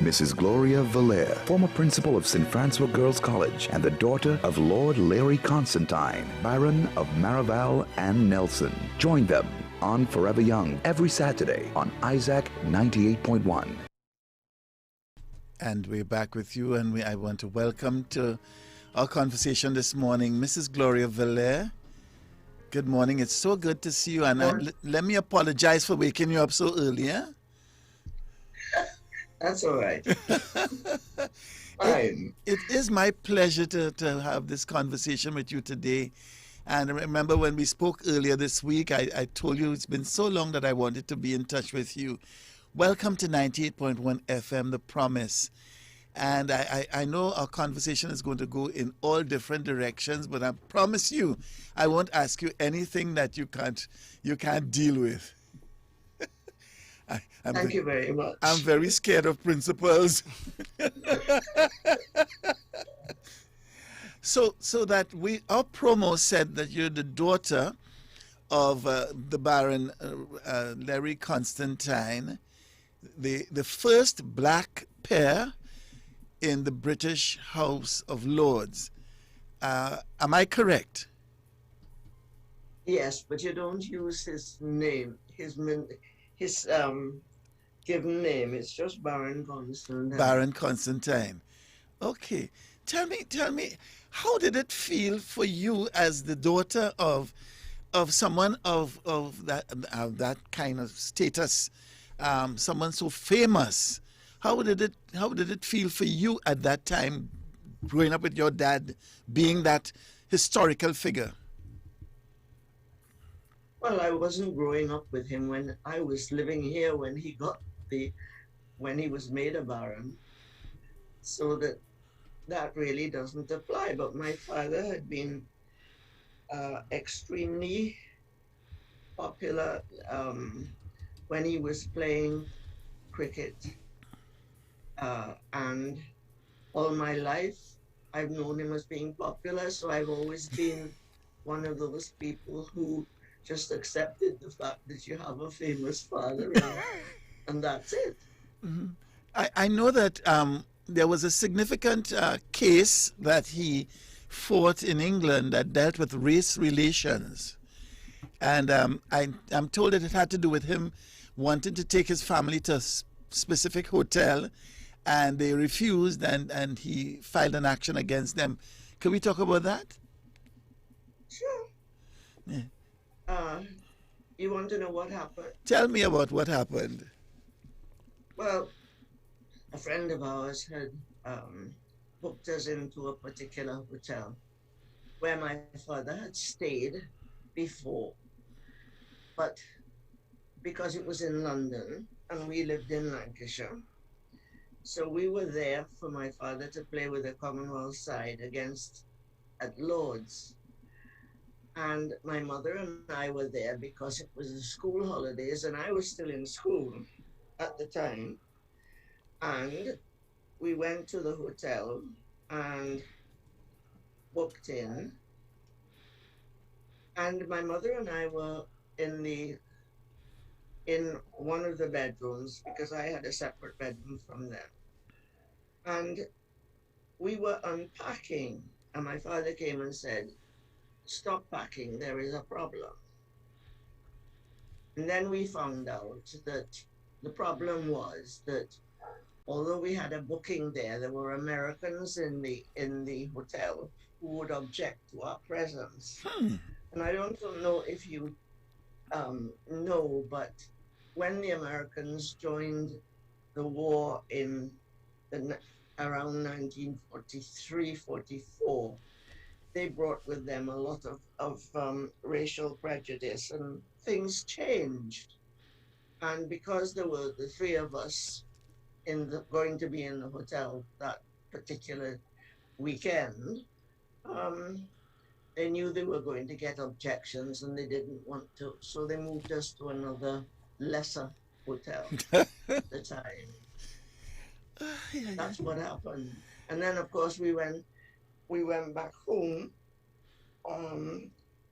Mrs. Gloria Valere, former principal of St. Francois Girls College and the daughter of Lord Larry Constantine, Baron of Maraval and Nelson. Join them on Forever Young every Saturday on Isaac 98.1. And we're back with you, and I want to welcome to our conversation this morning Mrs. Gloria Valere. Good morning. It's so good to see you, and let me apologize for waking you up so early. That's all right. It is my pleasure to have this conversation with you today. And remember when we spoke earlier this week, I told you it's been so long that I wanted to be in touch with you. Welcome to 98.1 FM, The Promise. And I know our conversation is going to go in all different directions, but I promise you, I won't ask you anything that you can't deal with. Thank you very much. I'm very scared of principals. So that our promo said that you're the daughter of the Baron Larry Constantine, the first black peer in the British House of Lords. Am I correct? Yes, but you don't use his name, his given name. It's just Baron Constantine. Baron Constantine. Okay. Tell me, how did it feel for you as the daughter of someone of that kind of status, someone so famous? How did it feel for you at that time, growing up with your dad being that historical figure? Well, I wasn't growing up with him when I was living here when he was made a baron. So that really doesn't apply. But my father had been extremely popular when he was playing cricket. And all my life, I've known him as being popular. So I've always been one of those people who just accepted the fact that you have a famous father, and that's it. Mm-hmm. I know that there was a significant case that he fought in England that dealt with race relations. And I'm told that it had to do with him wanting to take his family to a specific hotel, and they refused, and he filed an action against them. Can we talk about that? Sure. Yeah. You want to know what happened? Tell me about what happened. Well, a friend of ours had booked us into a particular hotel where my father had stayed before. But because it was in London and we lived in Lancashire, so we were there for my father to play with the Commonwealth side at Lord's. And my mother and I were there because it was the school holidays and I was still in school at the time. And we went to the hotel and booked in. And my mother and I were in one of the bedrooms because I had a separate bedroom from them. And we were unpacking and my father came and said, "Stop packing, there is a problem." And then we found out that the problem was that although we had a booking there were Americans in the hotel who would object to our presence. And I don't know if you know, but when the Americans joined the war in around 1943-44, they brought with them a lot of racial prejudice, and things changed. And because there were the three of us going to be in the hotel that particular weekend, they knew they were going to get objections and they didn't want to, so they moved us to another lesser hotel at the time. That's what happened. And then of course we went back home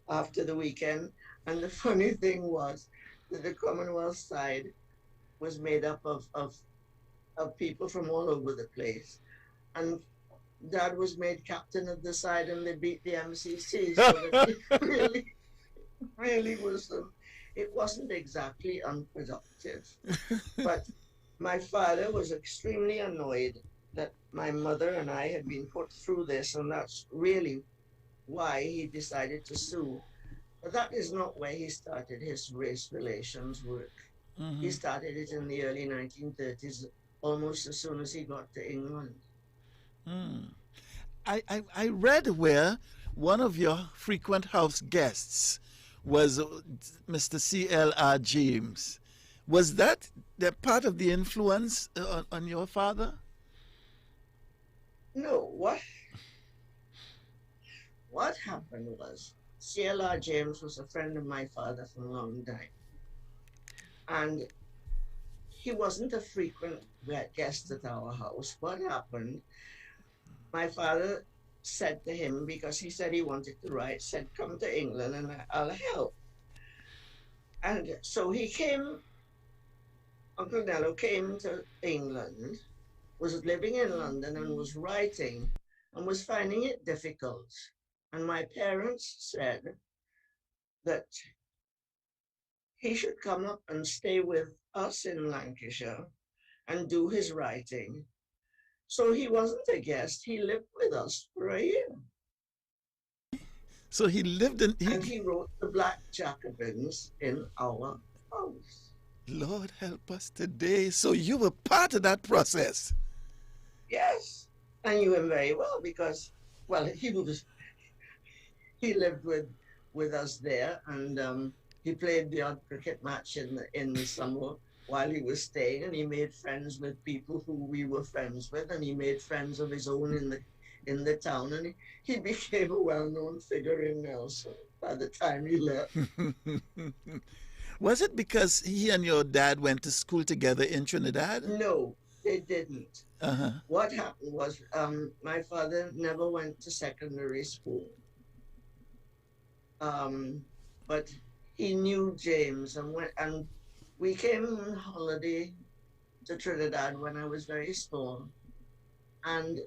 after the weekend, and the funny thing was that the Commonwealth side was made up of of people from all over the place. And Dad was made captain of the side and they beat the MCC. So that it really was, it wasn't exactly unproductive. But my father was extremely annoyed that my mother and I had been put through this, and that's really why he decided to sue. But that is not where he started his race relations work. Mm-hmm. He started it in the early 1930s, almost as soon as he got to England. Mm. I read where one of your frequent house guests was Mr. C.L.R. James. Was that part of the influence on your father? No, what happened was C.L.R. James was a friend of my father for a long time. And he wasn't a frequent guest at our house. What happened? My father said to him, because he said he wanted to write, said, come to England and I'll help. And so he came, Uncle Nello came to England, was living in London and was writing and was finding it difficult. And my parents said that he should come up and stay with us in Lancashire and do his writing. So he wasn't a guest, he lived with us for a year. So he lived in... And he wrote The Black Jacobins in our house. Lord help us today. So you were part of that process. Yes, I knew him very well because, well, he lived with us there, and he played the odd cricket match in the summer while he was staying, and he made friends with people who we were friends with, and he made friends of his own in the town, and he became a well-known figure in Nelson by the time he left. Was it because he and your dad went to school together in Trinidad? No, they didn't. Uh-huh. What happened was my father never went to secondary school. But he knew James, and we came on holiday to Trinidad when I was very small. And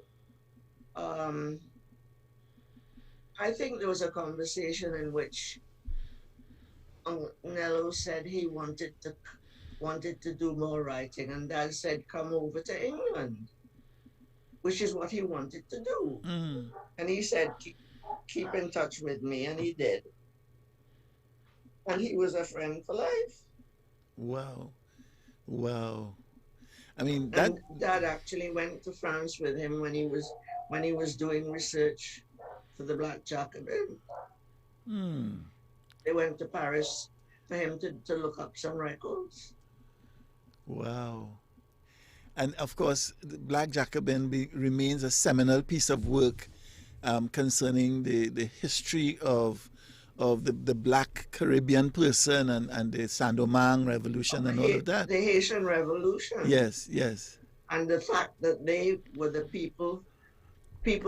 I think there was a conversation in which Nello said he wanted to do more writing, and Dad said, come over to England, which is what he wanted to do. Mm. And he said, keep in touch with me, and he did. And he was a friend for life. Wow. Wow. I mean, and Dad actually went to France with him when he was doing research for the Black Jacobin. Hmm. They went to Paris for him to look up some records. Wow. And of course, the Black Jacobin remains a seminal piece of work concerning the history of the Black Caribbean person and the Saint-Domingue Revolution and all of that. The Haitian Revolution. Yes, yes. And the fact that they were the people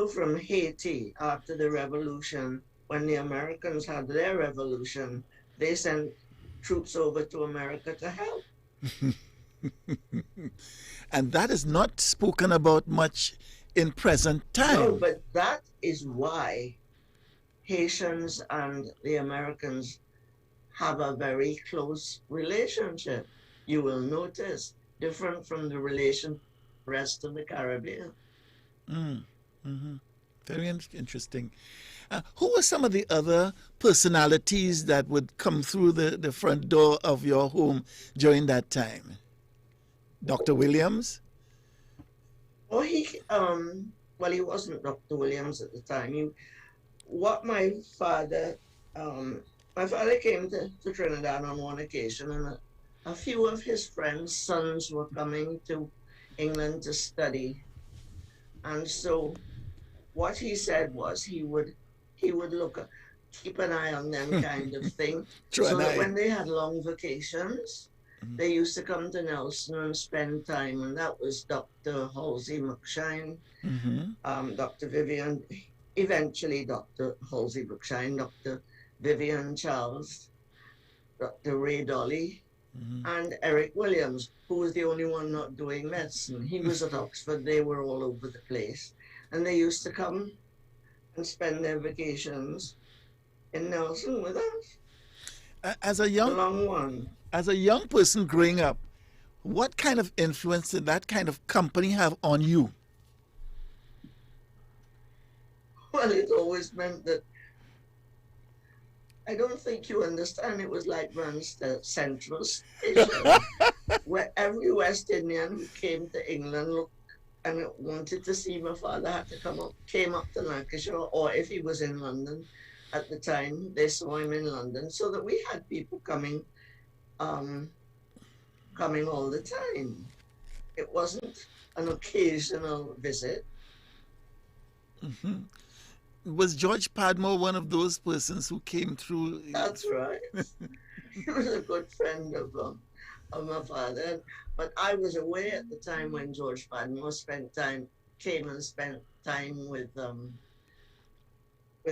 from Haiti after the revolution, when the Americans had their revolution, they sent troops over to America to help. And that is not spoken about much in present time. No, but that is why Haitians and the Americans have a very close relationship. You will notice, different from the relation rest of the Caribbean. Mm-hmm. Very interesting. Who were some of the other personalities that would come through the front door of your home during that time? Dr. Williams? Oh, he wasn't Dr. Williams at the time. My father came to Trinidad on one occasion, and a few of his friends' sons were coming to England to study. And so what he said was he would keep an eye on them kind of thing. So that when they had long vacations, they used to come to Nelson and spend time, and that was Dr. Halsey McShine, Dr. Vivian, eventually Dr. Halsey McShine, Dr. Vivian Charles, Dr. Ray Dolly, and Eric Williams, who was the only one not doing medicine. He was at Oxford. They were all over the place. And they used to come and spend their vacations in Nelson with us. As a A young long one. as a young person growing up, what kind of influence did that kind of company have on you? Well, it always meant that I don't think you understand. It was like Randstad Central Station, where every West Indian who came to England looked and wanted to see my father had to came up to Lancashire, or if he was in London at the time, they saw him in London, so that we had people um, coming all the time. It wasn't an occasional visit. Was George Padmore one of those persons who came through? That's right. He was a good friend of my father. But I was away at the time when George Padmore came and spent time with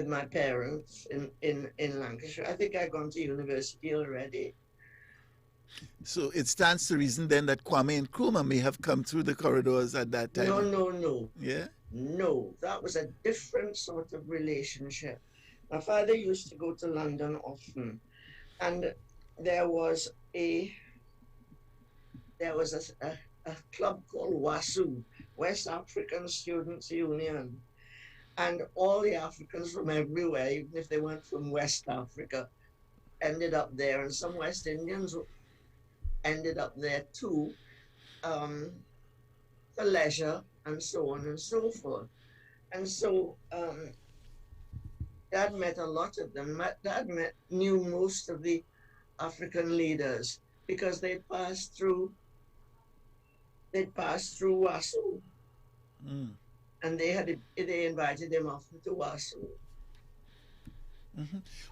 my parents in Lancashire. I think I'd gone to university already. So it stands to reason then that Kwame Nkrumah may have come through the corridors at that time. No. Yeah? No, that was a different sort of relationship. My father used to go to London often, and there was a club called WASU, West African Students Union, and all the Africans from everywhere, even if they weren't from West Africa, ended up there, and some West Indians ended up there too, for leisure and so on and so forth. And so Dad met a lot of them. Dad knew most of the African leaders because they'd passed through WASU. And they invited him off to WASU.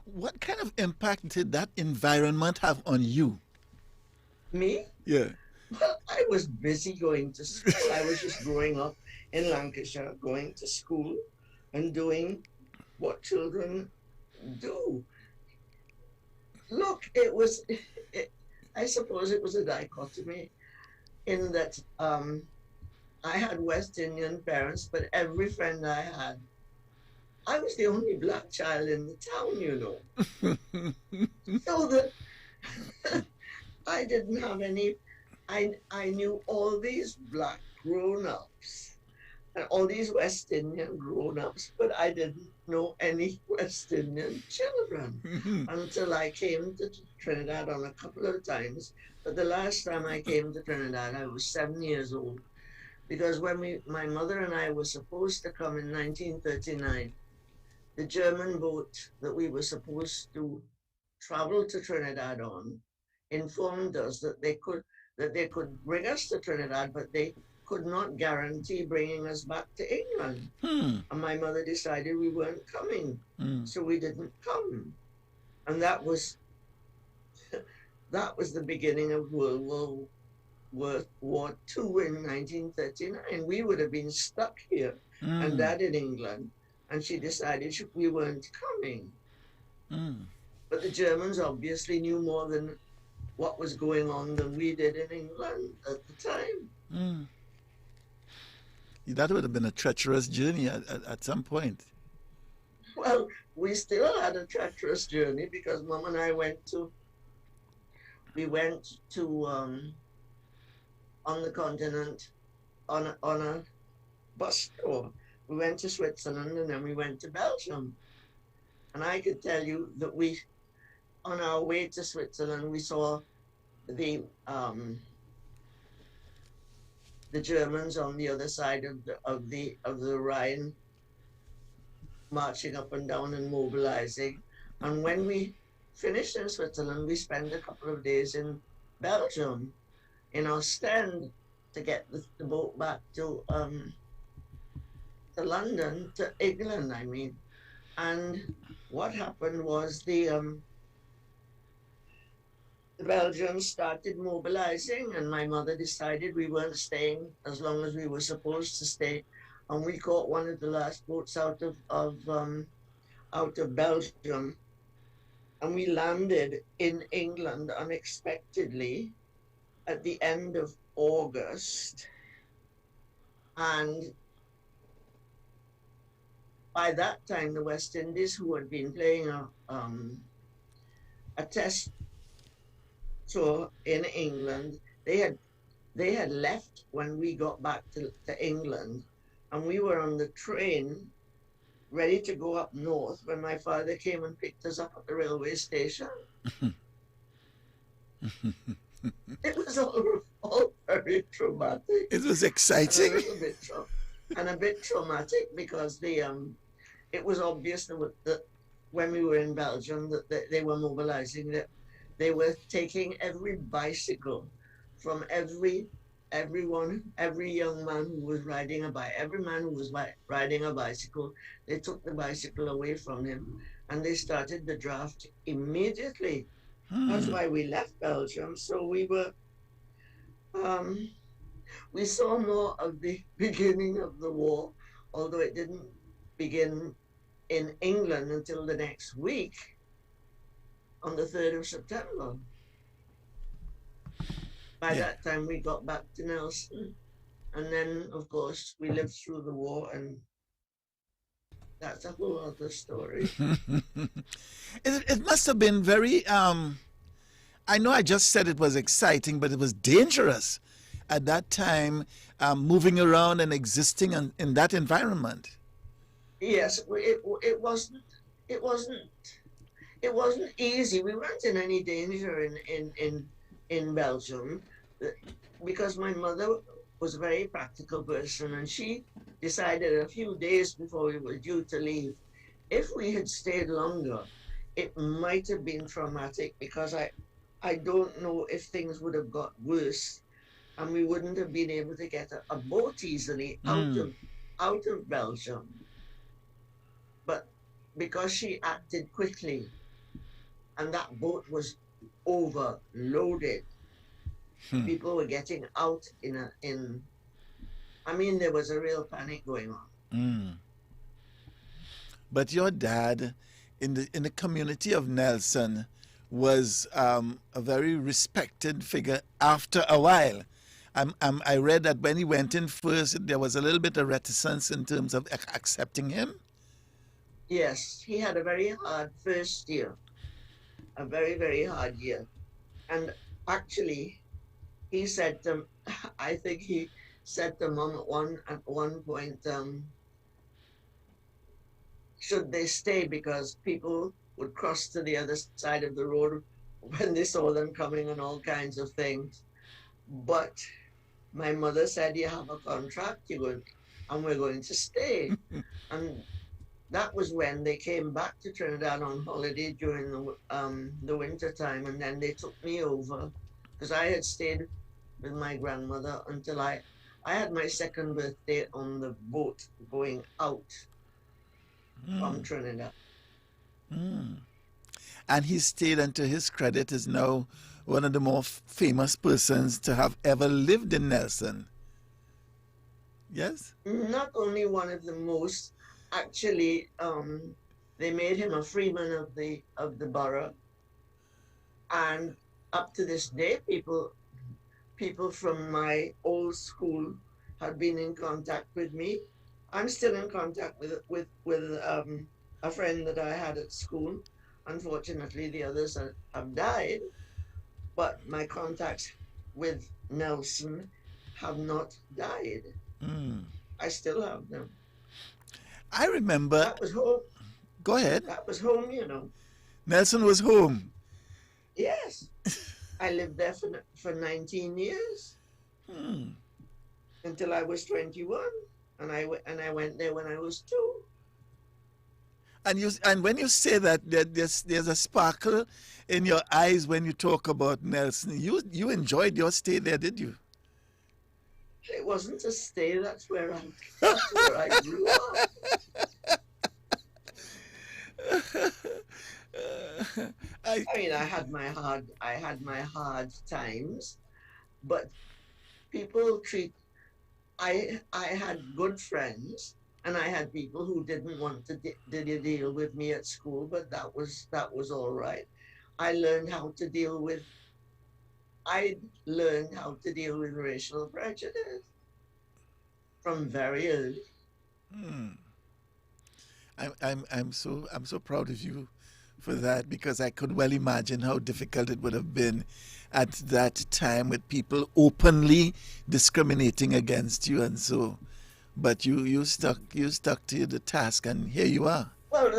What kind of impact did that environment have on you? Me? Yeah. Well, I was busy going to school. I was just growing up in Lancashire, going to school and doing what children do. Look, I suppose it was a dichotomy in that I had West Indian parents, but every friend I had, I was the only black child in the town, you know. So that I didn't have any, I knew all these black grown-ups and all these West Indian grown-ups, but I didn't know any West Indian children until I came to Trinidad on a couple of times. But the last time I came to Trinidad, I was 7 years old, because when my mother and I were supposed to come in 1939, the German boat that we were supposed to travel to Trinidad on informed us that they could bring us to Trinidad, but they could not guarantee bringing us back to England. And my mother decided we weren't coming, so we didn't come. And that was the beginning of World War II in 1939. We would have been stuck here, and Dad in England, and she decided we weren't coming. But the Germans obviously knew more than what was going on than we did in England at the time. That would have been a treacherous journey at some point. Well, we still had a treacherous journey because Mom and I went to on the continent on a bus tour. We went to Switzerland and then we went to Belgium. And I could tell you that on our way to Switzerland, we saw the Germans on the other side of the Rhine marching up and down and mobilizing. And when we finished in Switzerland, we spent a couple of days in Belgium, in Ostend, to get the boat back to London, to England, I mean. And what happened was the Belgians started mobilizing, and my mother decided we weren't staying as long as we were supposed to stay. And we caught one of the last boats out of Belgium And we landed in England unexpectedly at the end of August. And by that time, the West Indies, who had been playing a test tour in England, they had left when we got back to England, and we were on the train ready to go up north when my father came and picked us up at the railway station. It was all very traumatic. It was exciting. And a bit traumatic because it was obvious that when we were in Belgium that they were mobilizing, that they were taking every bicycle from every young man who was riding a bike, every man who was riding a bicycle, they took the bicycle away from him and they started the draft immediately. That's why we left Belgium. So we saw more of the beginning of the war, although it didn't begin in England until the next week on the 3rd of September. By that time, we got back to Nelson. And then, of course, we lived through the war, and that's a whole other story. It must have been very, I know I just said it was exciting, but it was dangerous at that time, moving around and existing in that environment. Yes, it wasn't easy. We weren't in any danger in Belgium because my mother was a very practical person, and she decided a few days before we were due to leave, if we had stayed longer, it might have been traumatic, because I don't know if things would have got worse and we wouldn't have been able to get a boat easily out of Belgium. But because she acted quickly and that boat was overloaded, people were getting out there was a real panic going on. But your dad in the community of Nelson was a very respected figure after a while. I read that when he went in first, there was a little bit of reticence in terms of accepting him. Yes, he had a very hard first year, a very, very hard year. And actually, he said to, I think he said to Mom at one point, should they stay, because people would cross to the other side of the road when they saw them coming and all kinds of things. But my mother said, you have a contract, and we're going to stay. And that was when they came back to Trinidad on holiday during the winter time, and then they took me over, because I had stayed with my grandmother until I had my second birthday on the boat going out from Trinidad. And he stayed, and to his credit, is now one of the more famous persons to have ever lived in Nelson. Yes? Not only one of the most, actually, they made him a freeman of the borough. And up to this day, people from my old school have been in contact with me. I'm still in contact with a friend that I had at school. Unfortunately, the others have died, but my contacts with Nelson have not died. I still have them. I remember. That was home. Go ahead. That was home, you know. Nelson was home. Yes. I lived there for 19 years until I was 21, and I went there when I was 2. And when you say that, there's a sparkle in your eyes when you talk about Nelson. You enjoyed your stay there, did you? It wasn't a stay. That's where I grew up. I had my hard times, but people I had good friends, and I had people who didn't want to deal with me at school, but that was all right. I learned how to deal with I learned how to deal with racial prejudice from very early. I'm so proud of you for that, because I could well imagine how difficult it would have been at that time with people openly discriminating against you, and so, but you stuck to the task, and here you are. Well,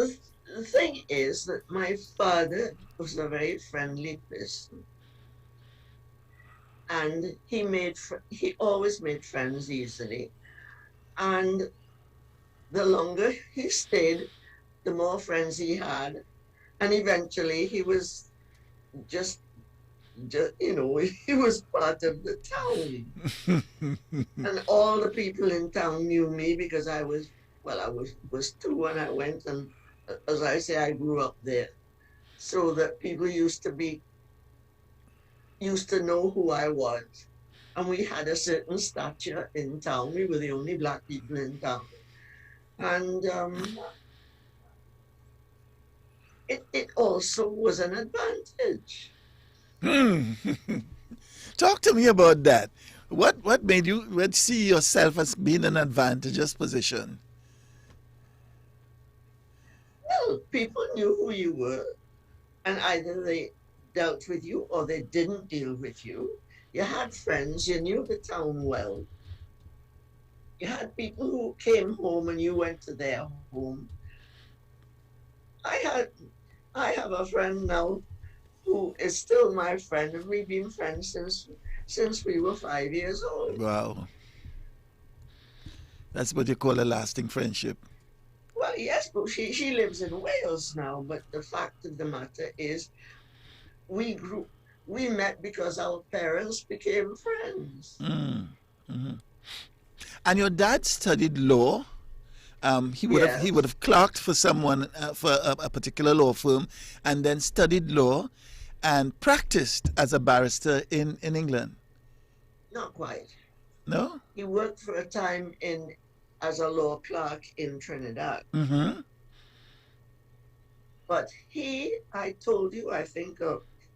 the thing is that my father was a very friendly person, and he always made friends easily. And the longer he stayed, the more friends he had, and eventually he was just he was part of the town, and all the people in town knew me because I was two when I went, and as I say, I grew up there, so that people used to know who I was, and we had a certain stature in town. We were the only black people in town, and it also was an advantage. Talk to me about that. What made you see yourself as being an advantageous position? Well, people knew who you were, and either they dealt with you or they didn't deal with you. You had friends, you knew the town well. You had people who came home and you went to their home. I had I have a friend now who is still my friend, and we've been friends since we were 5 years old. Wow, that's what you call a lasting friendship. Well, yes, but she lives in Wales now. But the fact of the matter is, we grew we met because our parents became friends. And your dad studied law. He would Yes, have clerked for someone, for a particular law firm, and then studied law and practiced as a barrister in England. not quite. No. He worked for a time in as a law clerk in Trinidad. Mm-hmm. But I told you, I think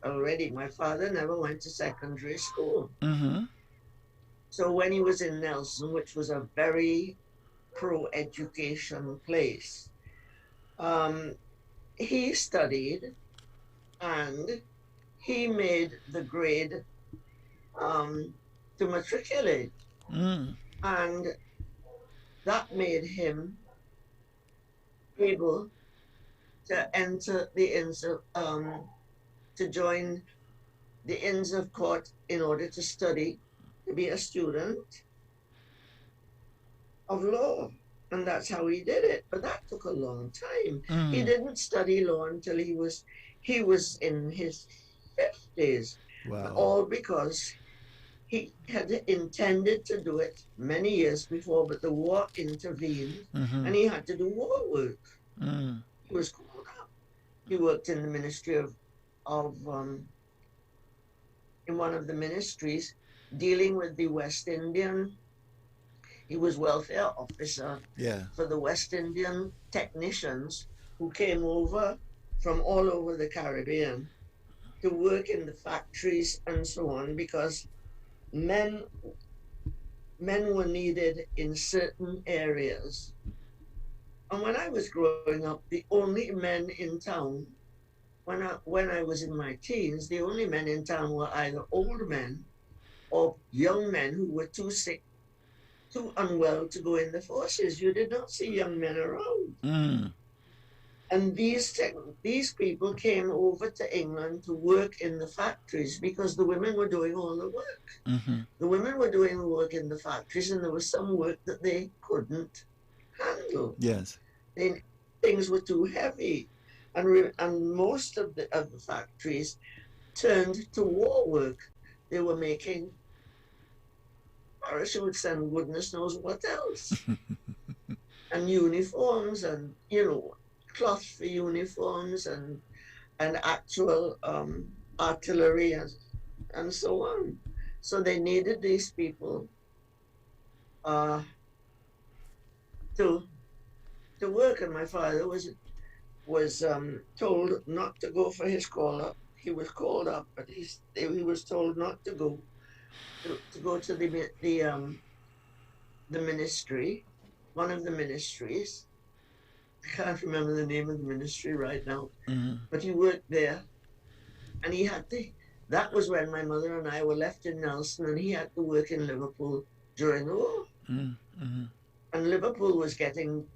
already, my father never went to secondary school. Mm-hmm. So when he was in Nelson, which was a very pro-education place, um, he studied and he made the grade to matriculate. Mm. And that made him able to enter the Inns of, to join the Inns of Court in order to study, to be a student of law. And that's how he did it. But that took a long time. He Mm. didn't study law until he was in his 50s, Wow. all because he had intended to do it many years before, but the war intervened Mm-hmm. and he had to do war work. Mm. He was called up. He worked in the Ministry of in one of the ministries dealing with the West Indian. He was welfare officer Yeah. for the West Indian technicians who came over from all over the Caribbean to work in the factories and so on, because men were needed in certain areas. And when I was growing up, the only men in town, when I was in my teens, the only men in town were either old men or young men who were too sick, too unwell to go in the forces. You did not see young men around. Mm. And these people came over to England to work in the factories because the women were doing all the work. Mm-hmm. The women were doing work in the factories, and there was some work that they couldn't handle. Yes. Things were too heavy, and most of the factories turned to war work. They were making parachutes and goodness knows what else, and uniforms, and cloth for uniforms, and actual artillery and so on. So they needed these people uh, to work, and my father was told not to go for his call up. he was called up, but he was told not to go to the ministry, one of the ministries. I can't remember the name of the ministry right now, but he worked there, and he had to. That was when my mother and I were left in Nelson, and he had to work in Liverpool during the war. And Liverpool was getting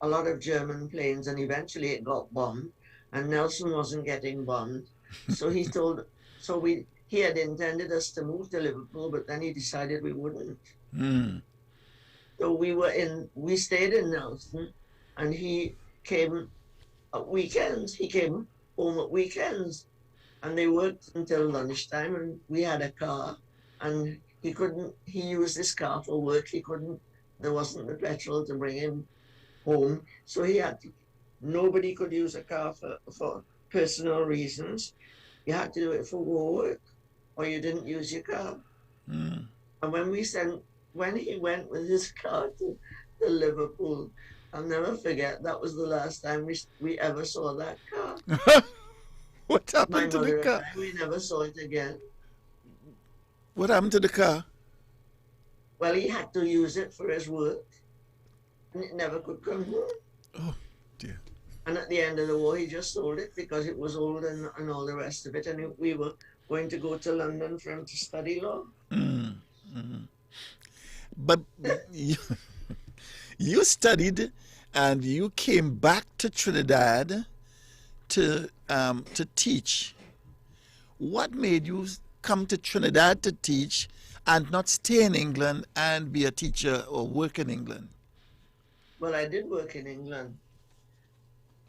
a lot of German planes, and eventually it got bombed, and Nelson wasn't getting bombed. So he had intended us to move to Liverpool, but then he decided we wouldn't. So we stayed in Nelson, and he came at weekends. He came home at weekends, and they worked until lunchtime, and we had a car, and he used his car for work. There wasn't the petrol to bring him home. So nobody could use a car for personal reasons. You had to do it for work, or you didn't use your car. And when he went with his car to Liverpool, I'll never forget, that was the last time we ever saw that car. What happened to the car? We never saw it again. What happened to the car? Well, he had to use it for his work, and it never could come home. Oh, dear. And at the end of the war, he just sold it because it was old and all the rest of it. And we were going to go to London for him to study law. But you studied, and you came back to Trinidad to teach. What made you come to Trinidad to teach and not stay in England and be a teacher or work in England? Well, I did work in England,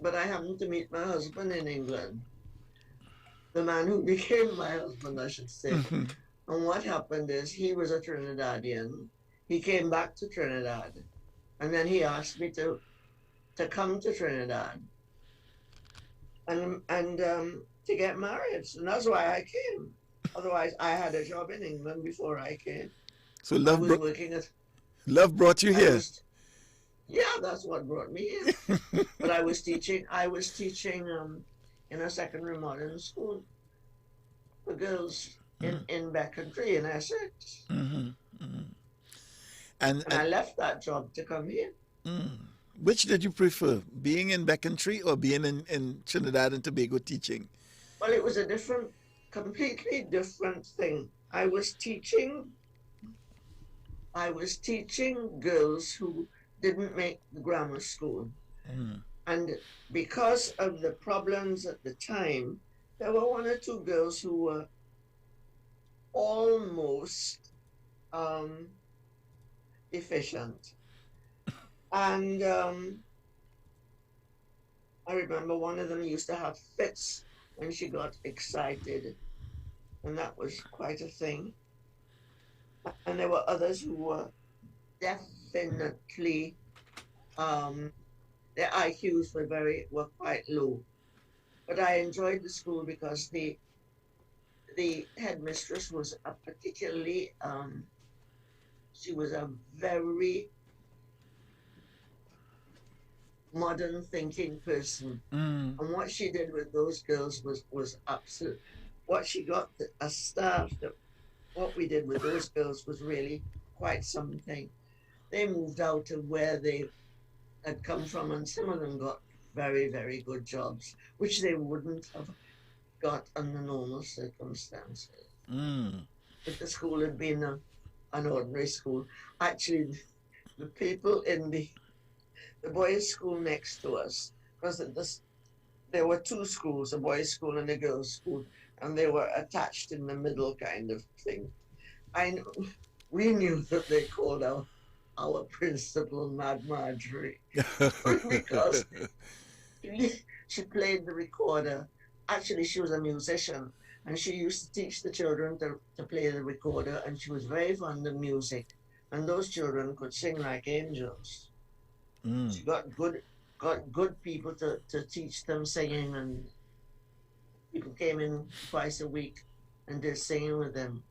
but I happened to meet my husband in England. The man who became my husband, I should say. And what happened is, he was a Trinidadian. He came back to Trinidad, and then he asked me to come to Trinidad and to get married. And that's why I came. Otherwise, I had a job in England before I came. So love brought you here. Yeah, that's what brought me here. But I was teaching in a secondary modern school for girls in Beckentry in Essex. And I left that job to come here. Which did you prefer, being in Beckentry or being in Trinidad and Tobago teaching? Well, it was a completely different thing. I was teaching girls who didn't make the grammar school. And because of the problems at the time, there were one or two girls who were almost efficient. And I remember one of them used to have fits when she got excited, and that was quite a thing. And there were others who were definitely, their IQs were quite low. But I enjoyed the school because the headmistress was she was a very modern thinking person. And what she did with those girls was absolute. What she got a staff what we did with those girls was really quite something. They moved out of where they had come from, and some of them got very, very good jobs, which they wouldn't have got under normal circumstances. If the school had been an ordinary school. Actually, the people in the boys' school next to us, because there were two schools, a boys' school and a girls' school, and they were attached in the middle kind of thing. We knew that they called our principal Mad Marjorie because she played the recorder. Actually, she was a musician, and she used to teach the children to play the recorder, and she was very fond of music, and those children could sing like angels. She got good people to teach them singing, and people came in twice a week and did singing with them.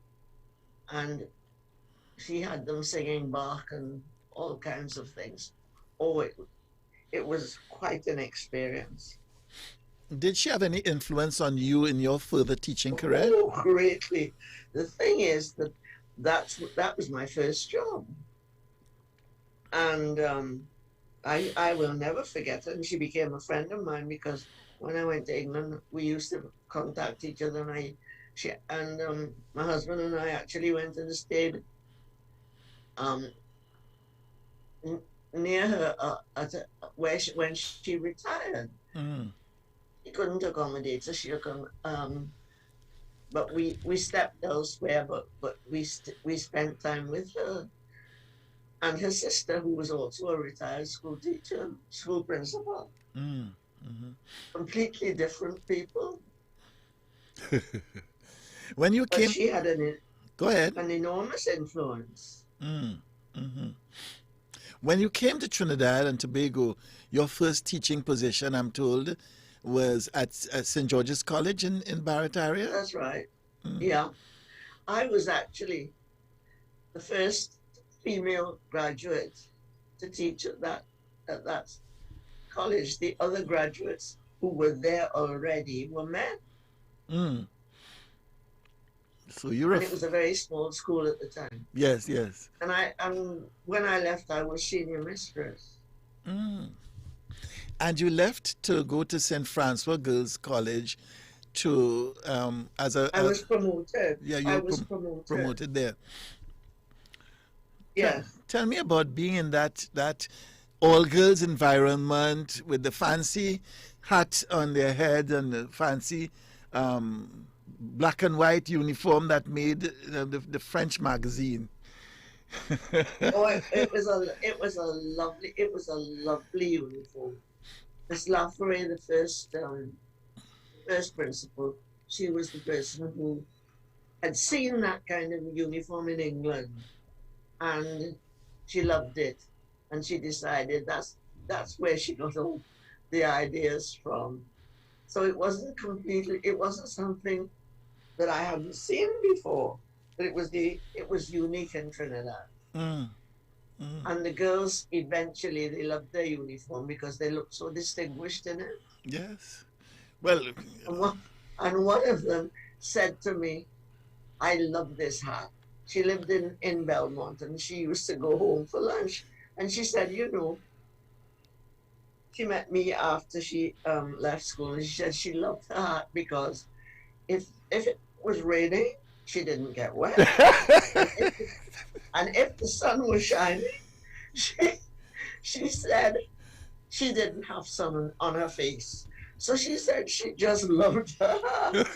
And she had them singing Bach and all kinds of things. Oh, it was quite an experience. Did she have any influence on you in your further teaching career? Oh, greatly. The thing is that that was my first job. And I will never forget it. And she became a friend of mine because when I went to England, we used to contact each other. And my husband and I actually went and stayed um, near her when she retired. Mm. She couldn't accommodate us. But we stepped elsewhere. But we spent time with her and her sister, who was also a retired school teacher, school principal. Mm. Mm-hmm. Completely different people. When you But came, she had go ahead. an enormous influence. Mm. Mm-hmm. When you came to Trinidad and Tobago, your first teaching position, I'm told, was at St. George's College in Barrett area? That's right. Mm. Yeah. I was actually the first female graduate to teach at that college. The other graduates who were there already were men. Mm. So you're And it was a very small school at the time. yes, yes. And when I left, I was senior mistress. Mm. And you left to go to St. Francois Girls College to as a I was promoted. yeah, you I were was promoted. promoted there. Yes. Tell me about being in that all girls environment with the fancy hat on their head and the fancy black and white uniform that made the French magazine. Oh, it was a lovely uniform. Miss Lafayette, the first principal, she was the person who had seen that kind of uniform in England, and she loved it, and she decided that's where she got all the ideas from. So it wasn't something that I hadn't seen before, but it was unique in Trinidad. Mm, mm. And the girls eventually they loved their uniform because they looked so distinguished in it. Yes. Well, And one of them said to me, "I love this hat." She lived in Belmont and she used to go home for lunch. And she said, she met me after she left school, and she said she loved the hat because if it was raining, she didn't get wet. And if the sun was shining, she said she didn't have sun on her face. So she said she just loved her hat.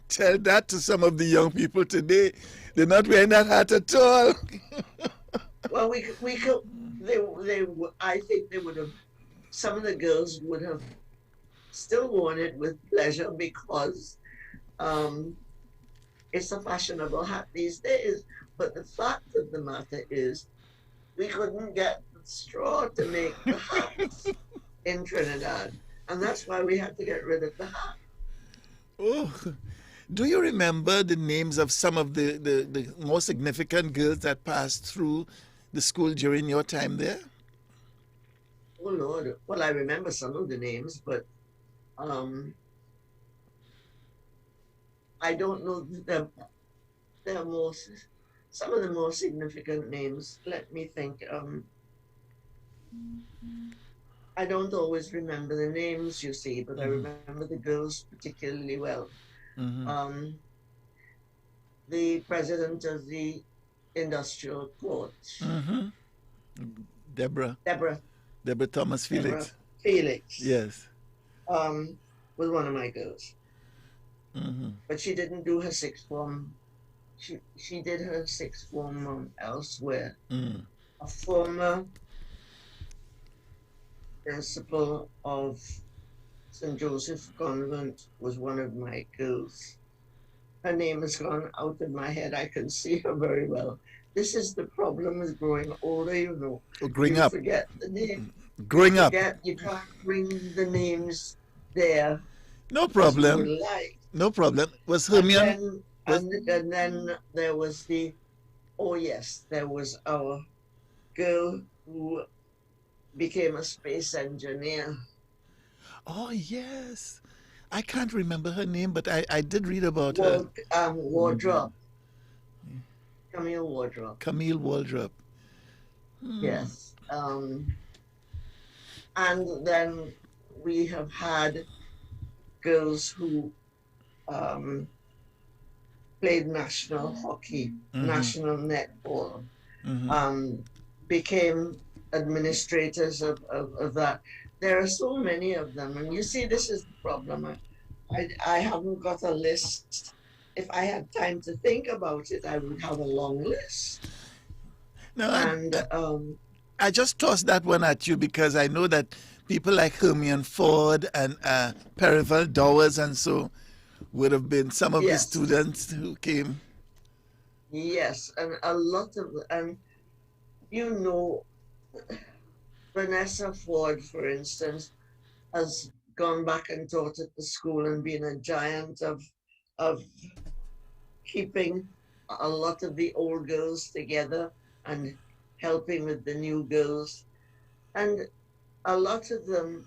Tell that to some of the young people today. They're not wearing that hat at all. Well, I think they would have, some of the girls would have still worn it with pleasure because it's a fashionable hat these days. But the fact of the matter is, we couldn't get the straw to make the hats in Trinidad. And that's why we had to get rid of the hat. Oh, do you remember the names of some of the more significant girls that passed through the school during your time there? Oh, Lord. Well, I remember some of the names, but I don't know some of the more significant names. Let me think. I don't always remember the names, you see, but I remember the girls particularly well. Mm-hmm. The president of the industrial court, Mm-hmm. Deborah Thomas Felix. Yes. Was one of my girls. Mm-hmm. But she didn't do her sixth form. She did her sixth form elsewhere. Mm. A former principal of St. Joseph Convent was one of my girls. Her name has gone out of my head. I can see her very well. This is the problem with growing older, Growing up. Forget the name. Growing up. You can't bring the names there. No problem. Like. No problem. Was Hermione? And then there was there was our girl who became a space engineer. Oh, yes. I can't remember her name, but I did read about her. Wardrop, Camille Wardrop. Camille Waldrop. Yes. And then we have had girls who um, played national hockey, national netball, um, became administrators of that. There are so many of them. And you see, this is the problem. I haven't got a list. If I had time to think about it, I would have a long list. No, And I just tossed that one at you because I know that people like Hermione Ford and Percival Dowers and so would have been some of the yes, students who came. yes, and a lot of, and you know, Vanessa Ford, for instance, has gone back and taught at the school and been a giant of keeping a lot of the old girls together and helping with the new girls. And a lot of them,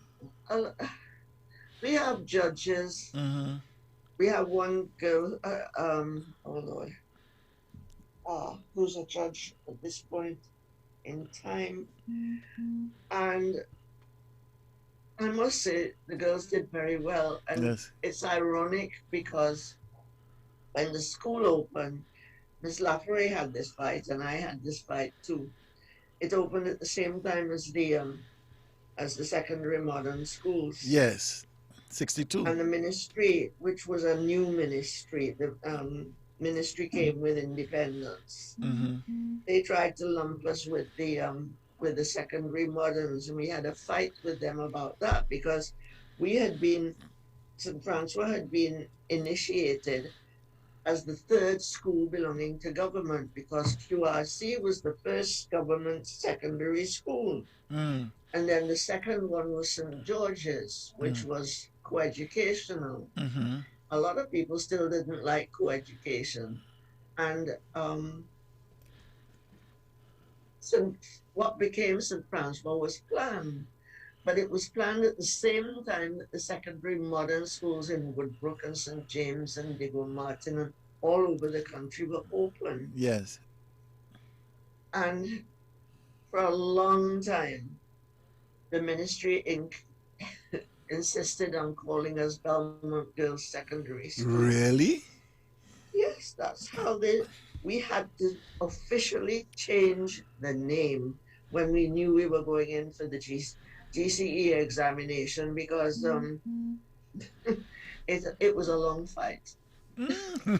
we have judges. We have one girl, oh Lord, who's a judge at this point in time. And I must say, the girls did very well. And Yes. it's ironic because when the school opened, Miss Laffery had this fight and I had this fight too. It opened at the same time as the secondary modern schools. Yes. 62. And the ministry, which was a new ministry, the ministry came with independence. They tried to lump us with the secondary moderns, and we had a fight with them about that because St. Francois had been initiated as the third school belonging to government because QRC was the first government secondary school. And then the second one was St. George's, which was coeducational. A lot of people still didn't like coeducation. And what became St. Francois was planned. But it was planned at the same time that the secondary modern schools in Woodbrook and St. James and Diggle Martin and all over the country were open. Yes. And for a long time, the ministry insisted on calling us Belmont Girls Secondary School. Really? Yes, that's how we had to officially change the name when we knew we were going in for the GCE examination because it was a long fight.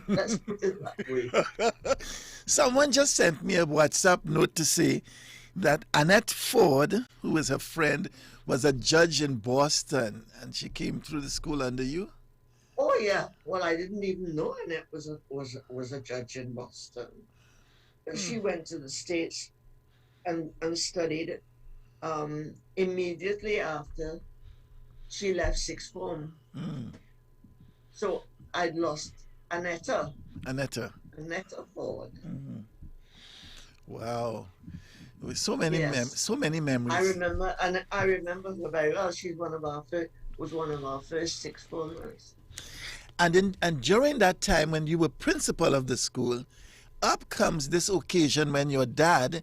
Let's put it that way. Someone just sent me a WhatsApp note to say that Annette Ford, who was a friend, was a judge in Boston, and she came through the school under you. Oh yeah. Well, I didn't even know Annette was a judge in Boston. She went to the States and studied immediately after she left sixth form. So I'd lost Annetta Ford. Wow. There were so many so many memories. I remember her very well. She's one of our first sixth formers. And during that time when you were principal of the school, up comes this occasion when your dad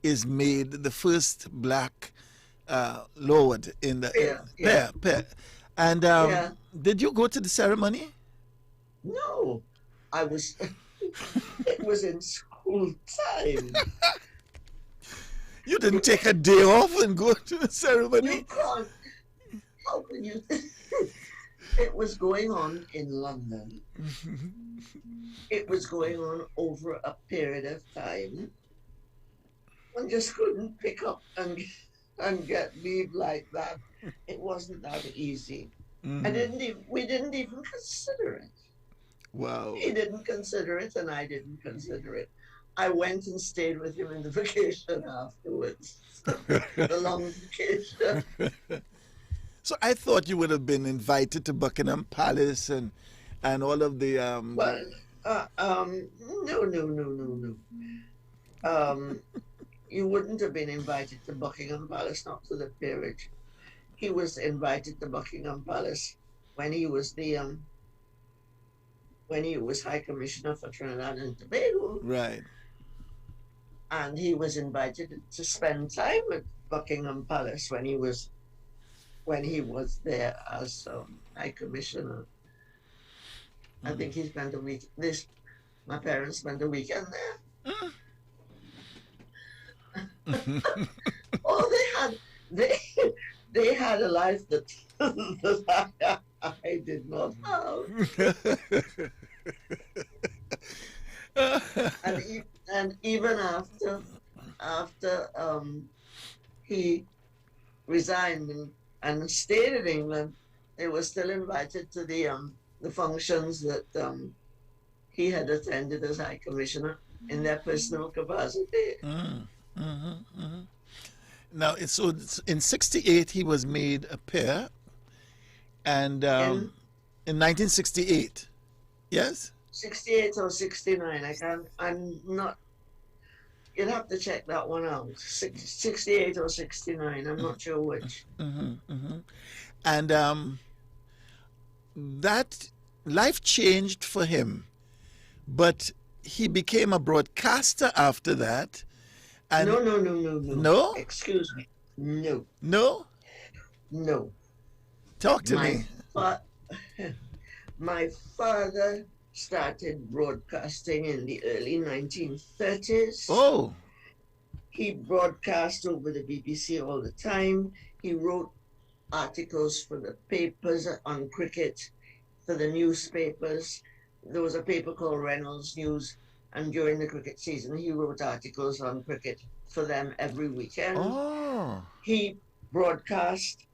is made the first black lord in the pair. And did you go to the ceremony? No, I was. It was in school time. You didn't take a day off and go to the ceremony? You can't. How can you? It was going on in London. It was going on over a period of time. One just couldn't pick up and get leave like that. It wasn't that easy. We didn't even consider it. Wow. He didn't consider it and I didn't consider it. I went and stayed with him in the vacation afterwards. The long vacation. So I thought you would have been invited to Buckingham Palace and all of the no. You wouldn't have been invited to Buckingham Palace, not to the peerage. he was invited to Buckingham Palace when he was High Commissioner for Trinidad and Tobago. Right. And he was invited to spend time at Buckingham Palace when he was there as High Commissioner. I think he spent a week. My parents spent a weekend there. Oh, they had a life that, I did not have. And even after he resigned and stayed in England, they were still invited to the functions that he had attended as High Commissioner in their personal capacity. Now, so in '68 he was made a peer, and in 1968, yes, 68 or 69. I'm not. You'd have to check that one out. 68 or 69. I'm not sure which. And that life changed for him, but he became a broadcaster after that. And No. No? Excuse me. No. No? No. Talk to me. My father started broadcasting in the early 1930s. Oh. He broadcast over the BBC all the time. He wrote articles for the papers on cricket, for the newspapers. There was a paper called Reynolds News, and during the cricket season, he wrote articles on cricket for them every weekend. Oh. He broadcast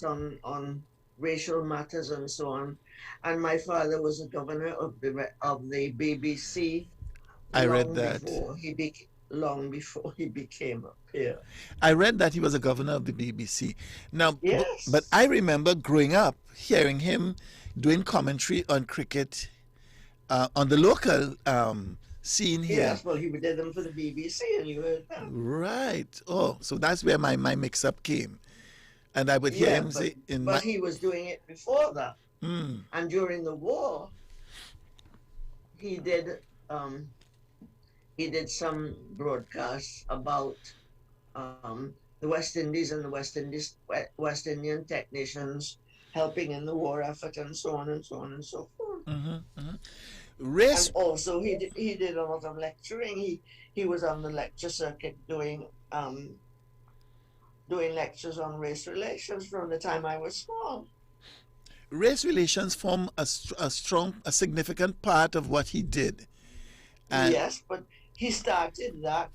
on racial matters and so on. And my father was a governor of the BBC. I read that. Long before he became a peer. I read that he was a governor of the BBC. Now, yes. But I remember growing up hearing him doing commentary on cricket on the local scene here. Yes, well, he did them for the BBC, and you heard them. Right. Oh, so that's where my mix-up came. And I would hear him say... But he was doing it before that. And during the war, he did some broadcasts about the West Indies and the West Indian technicians helping in the war effort, and so on and so on and so forth. And also he did a lot of lecturing. He was on the lecture circuit doing lectures on race relations from the time I was small. Race relations form a significant part of what he did. And yes, but he started that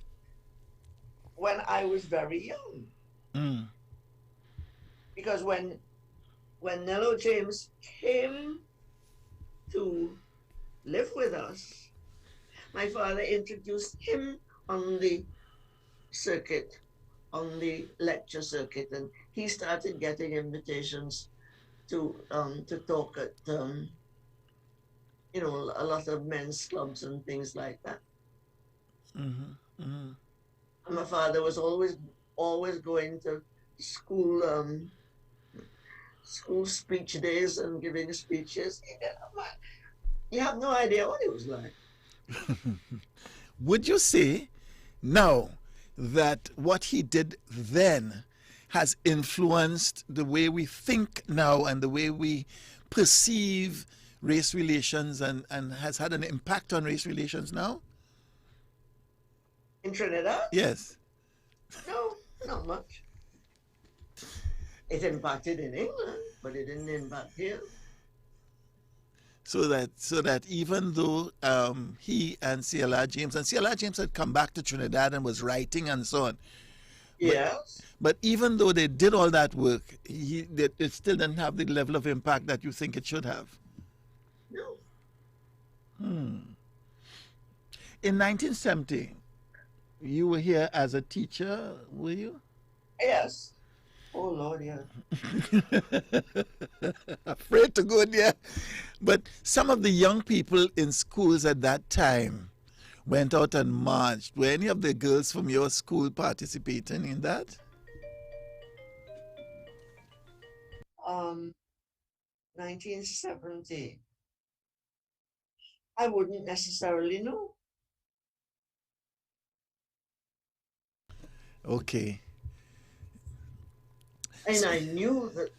when I was very young. Because when Nello James came to live with us, my father introduced him on the circuit, on the lecture circuit, and he started getting invitations to talk at a lot of men's clubs and things like that. And my father was always going to school speech days and giving speeches. You have no idea what it was like. Would you say now that what he did then has influenced the way we think now and the way we perceive race relations and has had an impact on race relations now? In Trinidad? Yes. No, not much. It impacted in England, but it didn't impact here. So that even though he and C.L.R. James had come back to Trinidad and was writing and so on. Yes. But even though they did all that work, it still didn't have the level of impact that you think it should have. No. In 1970, you were here as a teacher, were you? Yes. Oh, Lord, yeah. Afraid to go there. But some of the young people in schools at that time went out and marched. Were any of the girls from your school participating in that? 1970. I wouldn't necessarily know. Okay. And I knew that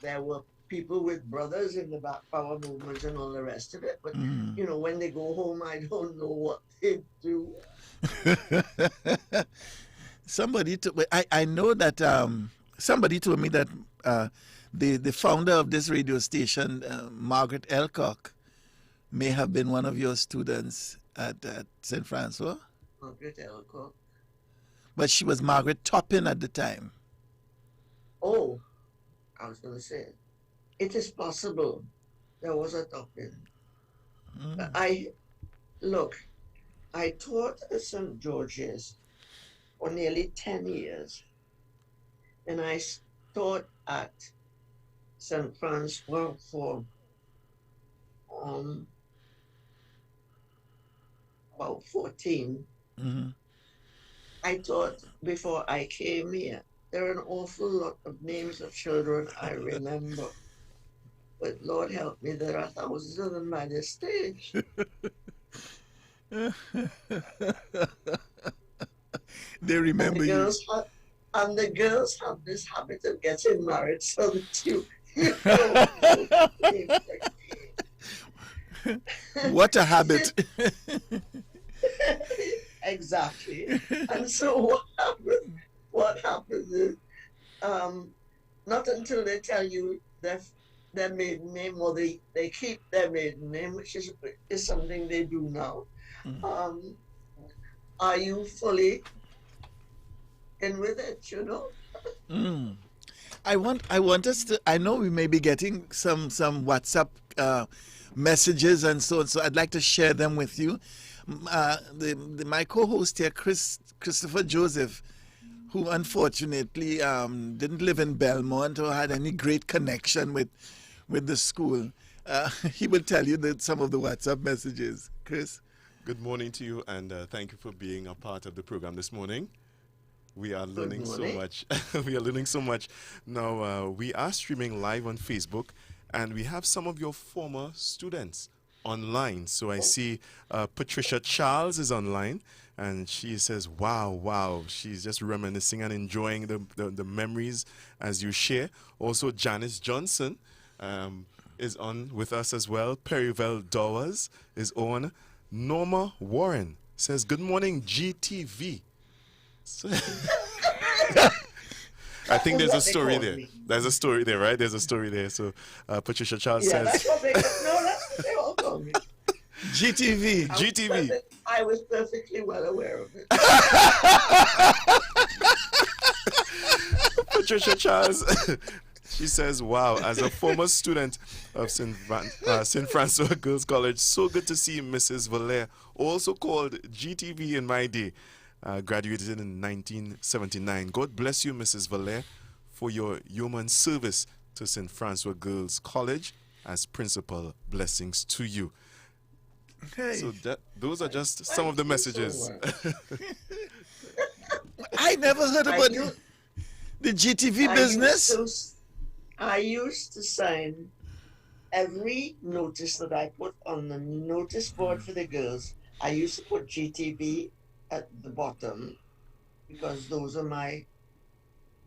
there were people with brothers in the Black Power movement and all the rest of it. But when they go home, I don't know what they do. I know that somebody told me that the founder of this radio station, Margaret Elcock, may have been one of your students at St. Francois. Margaret Elcock. But she was Margaret Toppin at the time. Oh, I was going to say, it is possible there was a Toppin. I taught at St. George's for nearly 10 years. And I taught at St. Francois for about 14. I taught before I came here. There are an awful lot of names of children I remember. But Lord help me, there are thousands of them by this stage. They remember you. And the girls have this habit of getting married so that you What a habit. Exactly. And so what happens is not until they tell you their maiden name, or they keep their maiden name, which is something they do now. Are you fully in with it, I want us to, I know we may be getting some WhatsApp messages and so on, so I'd like to share them with you. My co-host here, Christopher Joseph, who unfortunately didn't live in Belmont or had any great connection with the school, he will tell you some of the WhatsApp messages. Chris? Good morning to you, and thank you for being a part of the program this morning. We are learning so much. We are learning so much. Now, we are streaming live on Facebook, and we have some of your former students online. So I see Patricia Charles is online, and she says, wow. She's just reminiscing and enjoying the memories as you share. Also, Janice Johnson is on with us as well. Perivale Dowers is on. Norma Warren says, good morning, GTV. So I think there's a story there. There's a story there, right? There's a story there. So Patricia Charles says... That's what they all call me. GTV. I was perfectly well aware of it. Patricia Charles, she says, wow, as a former student of St. Francois Girls College, so good to see Mrs. Valere, also called GTV in my day. Graduated in 1979. God bless you, Mrs. Valere, for your human service to St. Francois Girls College as principal. Blessings to you. Hey. So those are just some of the messages. I never heard about the GTV business. I used to sign every notice that I put on the notice board for the girls. I used to put GTV at the bottom because those are my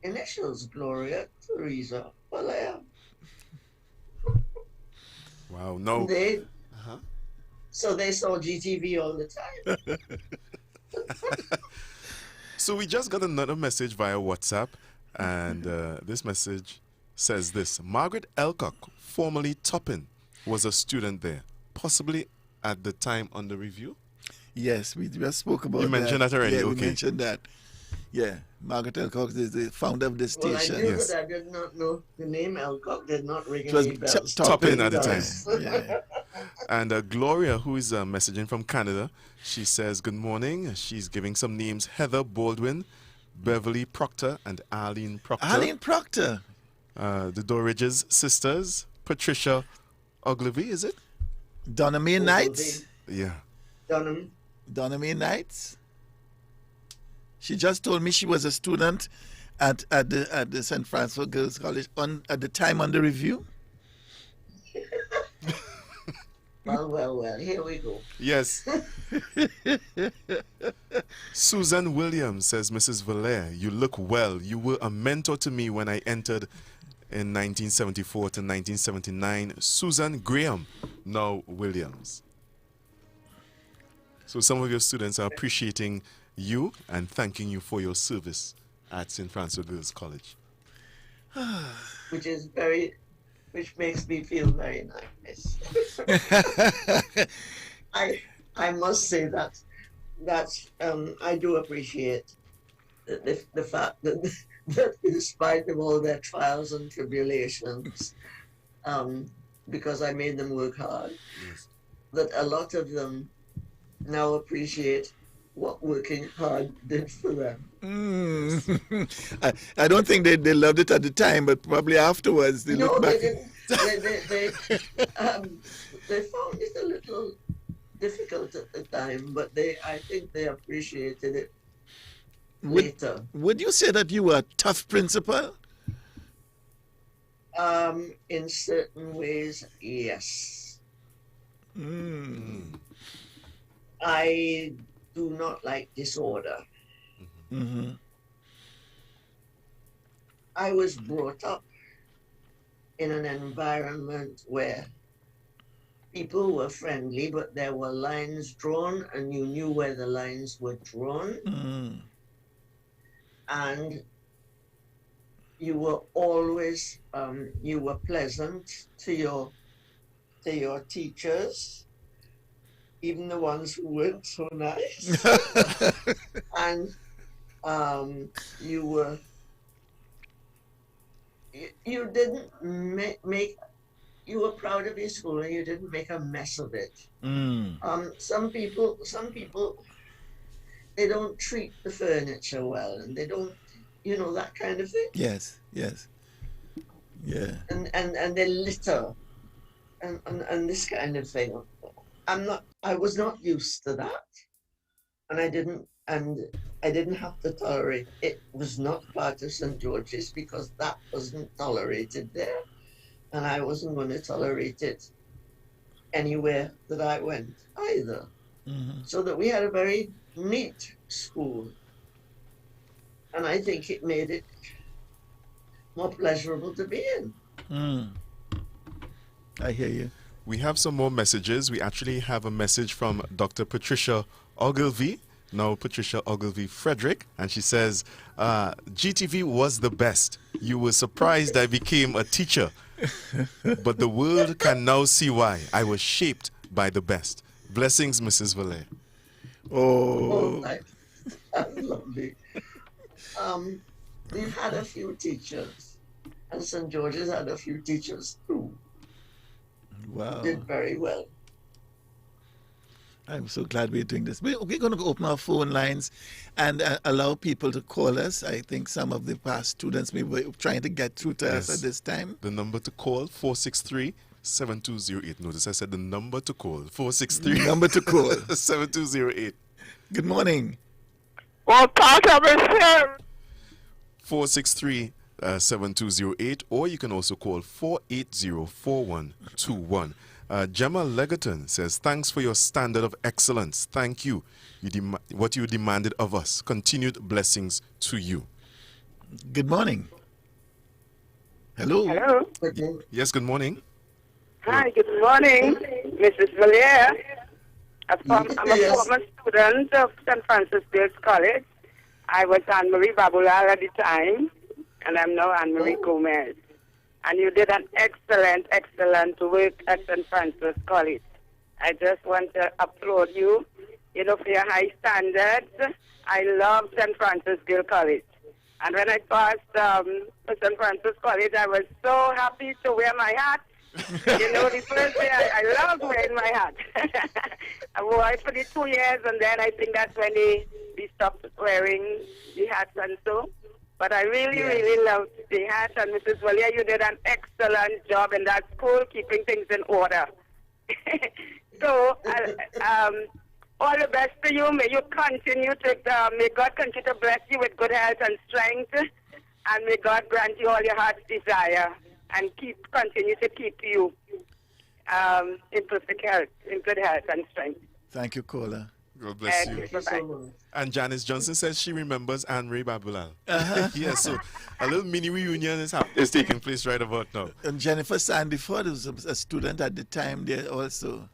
initials: Gloria, Teresa, Valere. Wow, no. So they saw GTV all the time. So we just got another message via WhatsApp, and this message says this: Margaret Elcock, formerly Toppin, was a student there, possibly at the time under review. Yes, we just spoke about that. You mentioned that already, yeah, okay. We mentioned that. Yeah, Margaret Elcock is the founder of the station. Well, I knew that I did not know the name Elcock did not ring It was any bells. Toppin at the time. Yeah. And Gloria, who is messaging from Canada, she says, good morning. She's giving some names: Heather Baldwin, Beverly Proctor, and Arlene Proctor. Arlene Proctor. The Dorridge's sisters, Patricia Ogilvy, is it? Donamie Knights. Yeah. Donamie Knights. She just told me she was a student at the St. Francois Girls College at the time on the review? Well, here we go. Yes. Susan Williams says, Mrs. Valere, you look well. You were a mentor to me when I entered in 1974 to 1979. Susan Graham, now Williams. So some of your students are appreciating you and thanking you for your service at St. Francois Girls College. Which makes me feel very nice. I must say that I do appreciate the fact that in spite of all their trials and tribulations, because I made them work hard, yes, that a lot of them now appreciate what working hard did for them. I don't think they loved it at the time, but probably afterwards they look back. They found it a little difficult at the time, but I think they appreciated it later. Would you say that you were a tough principal? In certain ways, yes. I do not like disorder. Mm-hmm. I was brought up in an environment where people were friendly, but there were lines drawn and you knew where the lines were drawn. Mm. And you were always, you were pleasant to your teachers, even the ones who weren't so nice. And you didn't you were proud of your school and you didn't make a mess of it. Some people, they don't treat the furniture well and they don't, that kind of thing. Yes. Yeah. And they litter and this kind of thing. I was not used to that. And I didn't have to tolerate it. It was not part of St. George's because that wasn't tolerated there. And I wasn't going to tolerate it anywhere that I went either. Mm-hmm. So that we had a very neat school. And I think it made it more pleasurable to be in. I hear you. We have some more messages. We actually have a message from Dr. Patricia Ogilvie, now Patricia Ogilvie Frederick, and she says, GTV was the best. You were surprised I became a teacher, but the world can now see why. I was shaped by the best. Blessings, Mrs. Valere. Oh, that's lovely. We've had a few teachers, and St. George's had a few teachers too. Wow. Did very well. I'm so glad we're doing this. We're going to open our phone lines and allow people to call us. I think some of the past students may be trying to get through to us at this time. The number to call, 463-7208. Notice I said the number to call, 463. Number to call. 7208. Good morning. What part of it, sir? 463-7208, or you can also call 480-4121. Gemma Legaton says, thanks for your standard of excellence. Thank you. What you demanded of us. Continued blessings to you. Good morning. Hello. Hello. Yes, good morning. Hi, good morning, Mrs. Valere. I'm a former student of St. Francis Girls College. I was Anne-Marie Babulal at the time, and I'm now Anne-Marie Gomez. And you did an excellent work at St. Francis College. I just want to applaud you, for your high standards. I love St. Francis Girls College. And when I passed St. Francis College, I was so happy to wear my hat. The first day I loved wearing my hat. I wore it for the 2 years, and then I think that's when they stopped wearing the hats and so. But I really loved the hat, and Mrs. Valere, you did an excellent job in that school, keeping things in order. So, all the best to you. May you continue to, may God continue to bless you with good health and strength. And may God grant you all your heart's desire and continue to keep you in perfect health, in good health and strength. Thank you, caller. God bless you. Thank you so much. And Janice Johnson says she remembers Anne-Marie Babulal. Yes, so a little mini reunion is taking place right about now. And Jennifer Sandiford was a student at the time there also.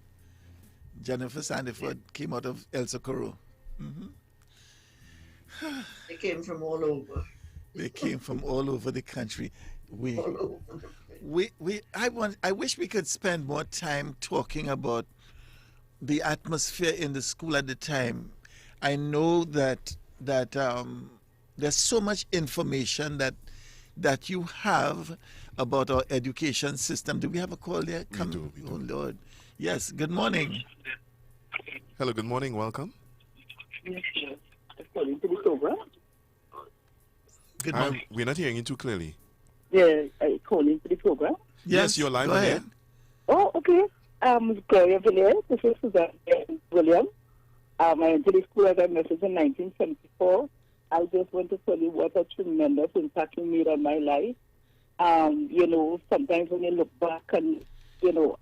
Jennifer Sandiford came out of El Socorro. They came from all over. They came from all over the country. All over the place. I wish we could spend more time talking about the atmosphere in the school at the time. I know that there's so much information that you have about our education system. Do we have a call there? We do. Oh Lord. Yes. Good morning. Hello, good morning. Welcome. Calling to the program. Good morning. We're not hearing you too clearly. Yeah, I calling to the program. Yes, you're live go on ahead. air. Oh, okay. Gloria, Valere. This is Suzanne William. I entered the school as I messaged in 1974. I just want to tell you what a tremendous impact you made on my life. Sometimes when you look back and,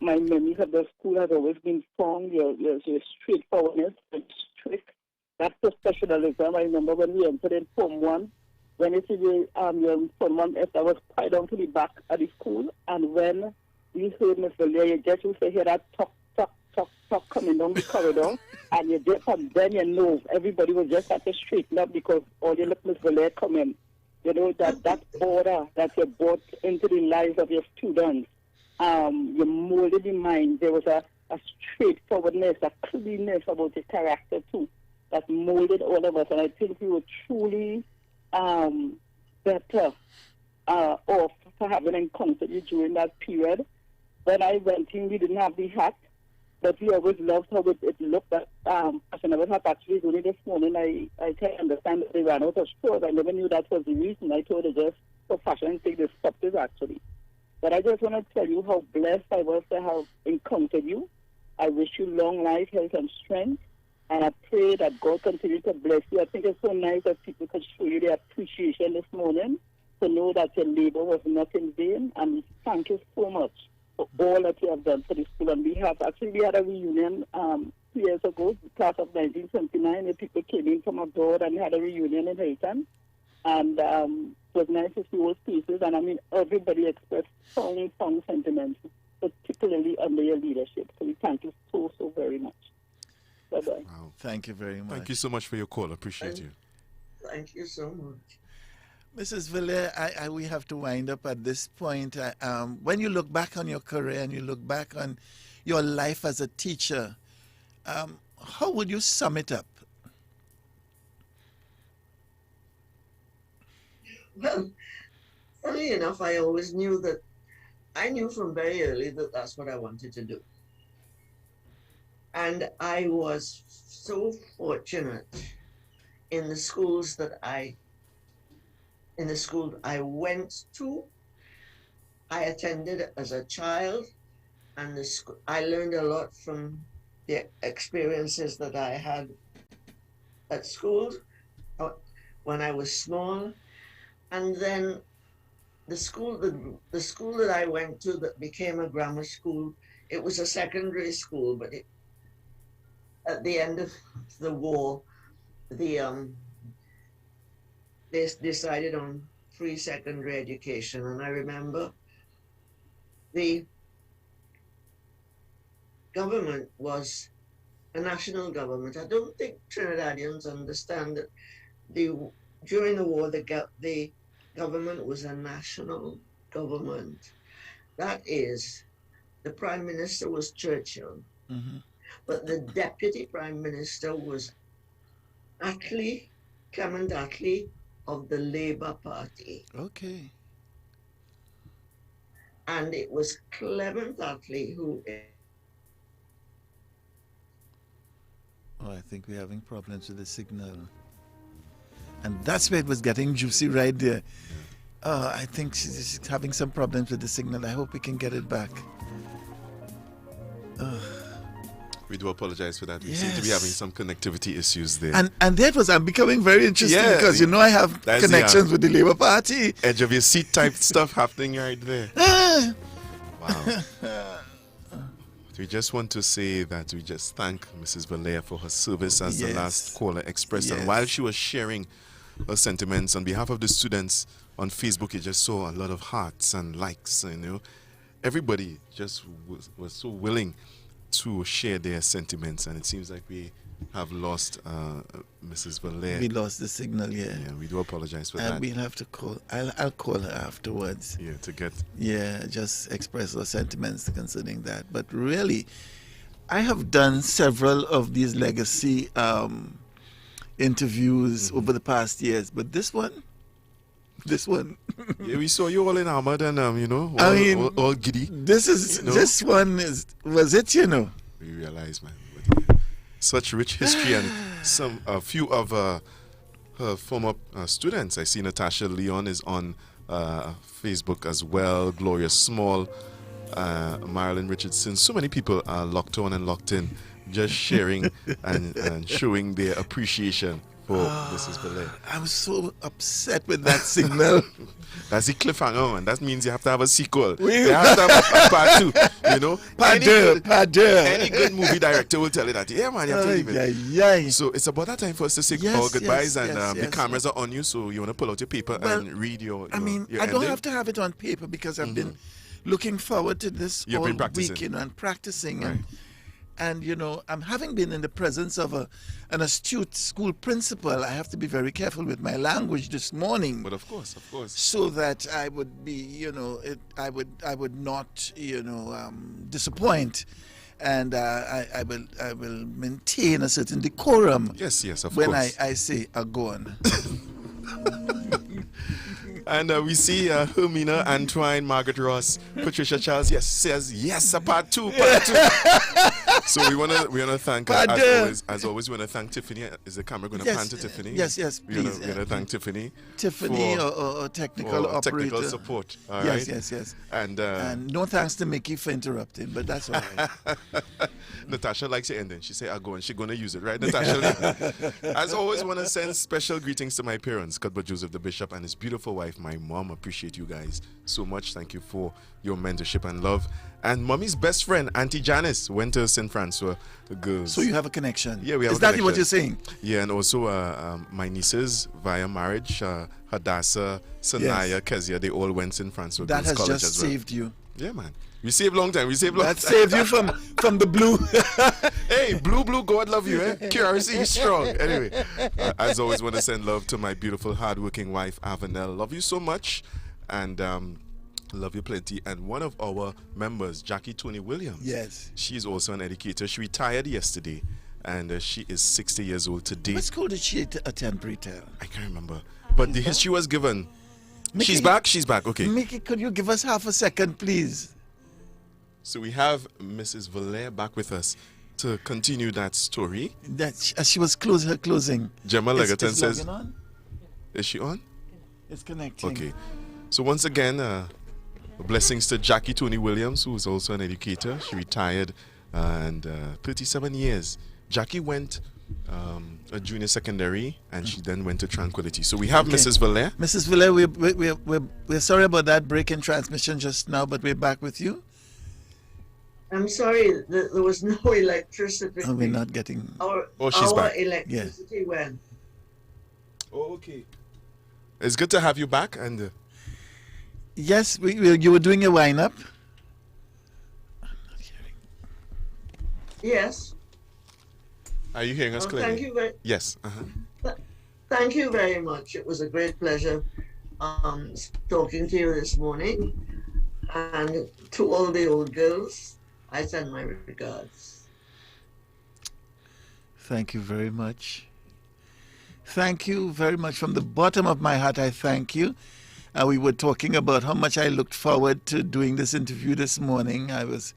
my memories of the school has always been strong. Your straightforwardness and strict. That's professionalism. I remember when we entered in Form 1, when you see your Form 1, I was quite down to the back of the school, and when you heard Miss Valere, you just used to hear that talk coming down the corridor, and you just, and then you know everybody was just at the straighten up because all you look Miss Valere come in. That order that you brought into the lives of your students, you molded the mind. There was a straightforwardness, a cleanness about the character too, that molded all of us, and I think we were truly better off for having encountered you during that period. When I went in, we didn't have the hat, but we always loved how it looked. That fashionable hat actually is only this morning. I can understand that they ran out of stores. I never knew that was the reason. I told it just for fashion sake they stopped this actually. But I just want to tell you how blessed I was to have encountered you. I wish you long life, health, and strength. And I pray that God continue to bless you. I think it's so nice that people could show you their appreciation this morning to know that your labor was not in vain. And thank you so much for all that you have done for the school. And we had a reunion 2 years ago, the class of 1979, where people came in from abroad and we had a reunion in Hilton. And it was nice to see old faces. And I mean, everybody expressed strong sentiments, particularly under your leadership. So we thank you so very much. Bye-bye. Wow. Thank you very much. Thank you so much for your call. Appreciate you. Thank you so much. Mrs. Valere, we have to wind up at this point. When you look back on your career and you look back on your life as a teacher, how would you sum it up? Well, funny enough, I always knew from very early that that's what I wanted to do. And I was so fortunate in the school I went to. I attended as a child, and I learned a lot from the experiences that I had at school when I was small. And then the school that I went to that became a grammar school, it was a secondary school, but at the end of the war, they decided on free secondary education. And I remember the government was a national government. I don't think Trinidadians understand that during the war, the government was a national government. That is, the Prime Minister was Churchill. Mm-hmm. But the deputy prime minister was Clement Attlee of the Labour Party. Okay. And it was Clement Attlee who... Oh, I think we're having problems with the signal. And that's where it was getting juicy right there. I think she's having some problems with the signal. I hope we can get it back. We do apologize for that. We seem to be having some connectivity issues there. And that was, I'm becoming very interested because, I have connections with the Labour Party. Edge of your seat type stuff happening right there. Wow. We just want to say that we just thank Mrs. Valere for her service as the last caller expressed. And while she was sharing her sentiments on behalf of the students on Facebook, you just saw a lot of hearts and likes. Everybody just was so willing to share their sentiments, and it seems like we have lost Mrs. Valere. We lost the signal, Yeah, we do apologize for that. We'll have to call. I'll call her afterwards. Yeah, to get. Yeah, just express our sentiments concerning that. But really, I have done several of these legacy interviews over the past years, but this one. Yeah, we saw you all in armor and all giddy. This one was it. We realize, man, such rich history and a few of her former students. I see Natasha Leon is on Facebook as well. Gloria Small, Marilyn Richardson. So many people are locked on and locked in, just sharing and showing their appreciation for Mrs. Valere. I was so upset with that signal. That's the cliffhanger, and that means you have to have a sequel. You have to have a part 2, Any good movie director will tell you that. Yeah, man, you have to leave it. So it's about that time for us to say our goodbyes, and the cameras are on you, so you want to pull out your paper and read your I don't have to have it on paper because I've been looking forward to this all week, and practicing. Right. And I'm having been in the presence of an astute school principal. I have to be very careful with my language this morning. But of course. So that I would be, I would not, disappoint, and I will maintain a certain decorum. Yes, of course. When I say go on. And we see Hermina, Antoine, Margaret Ross, Patricia Charles. Says yes, a part 2. So we wanna thank as always. We wanna thank Tiffany. Is the camera going to pan to Tiffany? Yes, We're please. gonna thank Tiffany. Or technical operator. Technical support. All right. Yes. And no thanks to Mickey for interrupting, but that's all right. Natasha likes it ending. She say I'll go and she's gonna use it, right, Natasha? As always, want to send special greetings to my parents, Cuthbert Joseph the Bishop, and his beautiful wife, my mom. Appreciate you guys so much. Thank you for your mentorship and love. And mommy's best friend, Auntie Janice, went to St. Francois girls. So you have a connection. Yeah, we have. Is that what you're saying? Yeah, and also my nieces via marriage, Hadassah, Sanaya, Kezia, they all went St. Francois That Girls has College just as well. saved you. Yeah, man. We saved long time. That saved you from the blue. Hey, blue, God love you, eh? QRC is strong. Anyway, as always, want to send love to my beautiful, hardworking wife, Avanel. Love you so much, and love you plenty. And one of our members, Jackie Tony Williams. Yes. She's also an educator. She retired yesterday, and she is 60 years old today. What school did she attend, Pre-Tel? I can't remember. But the history was given. Mickey, She's back. Okay. Mickey, could you give us half a second, please? So we have Mrs. Valere back with us to continue that story. As she was her closing. Gemma Legaton says, on? Is she on? It's connecting. Okay. So once again, blessings to Jackie Tony Williams, who is also an educator. She retired and 37 years. Jackie went a junior secondary, and she then went to Tranquility. So we have Mrs. Valere. Mrs. Valere, we're sorry about that break in transmission just now, but we're back with you. I'm sorry, there was no electricity. Oh, we're not getting... Our back. Electricity went. Oh, okay. It's good to have you back. And yes, you were doing a wind-up. I'm not hearing. Yes. Are you hearing us clearly? Thank you Yes. Thank you very much. It was a great pleasure talking to you this morning. And to all the old girls, I send my regards. Thank you very much. Thank you very much. From the bottom of my heart, I thank you. We were talking about how much I looked forward to doing this interview this morning. I was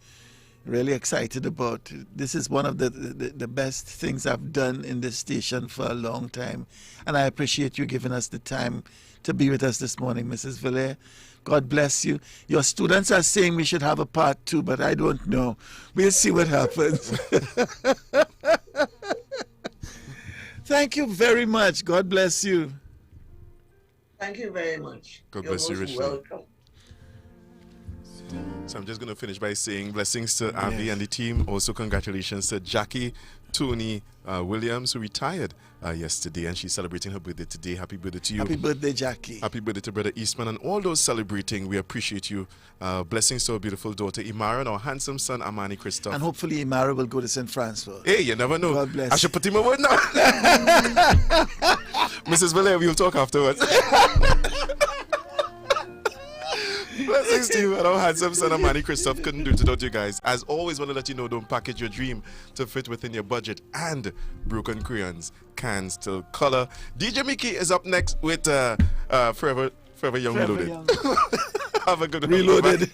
really excited about it. This is one of the best things I've done in this station for a long time. And I appreciate you giving us the time to be with us this morning, Mrs. Valere. God bless you. Your students are saying we should have a part 2, but I don't know. We'll see what happens. Thank you very much. God bless you. Thank you very much. God You're bless you, most Richard. welcome. So I'm just going to finish by saying blessings to Avi and the team. Also, congratulations to Jackie Tony Williams, who retired yesterday, and she's celebrating her birthday today. Happy birthday to you. Happy birthday, Jackie. Happy birthday to Brother Eastman and all those celebrating. We appreciate you. Blessings to our beautiful daughter Imara and our handsome son Amani Christoph. And hopefully Imara will go to St. Francois. Hey, you never know. God bless. I should put him away now. Mrs. Valere, we'll talk afterwards. Blessings to you and our handsome son Amani Christoph. Couldn't do it without you guys. As always, want to let you know, don't package your dream to fit within your budget, and broken crayons can still color. DJ Mickey is up next with Forever Young Reloaded. Have a good one. Reloaded.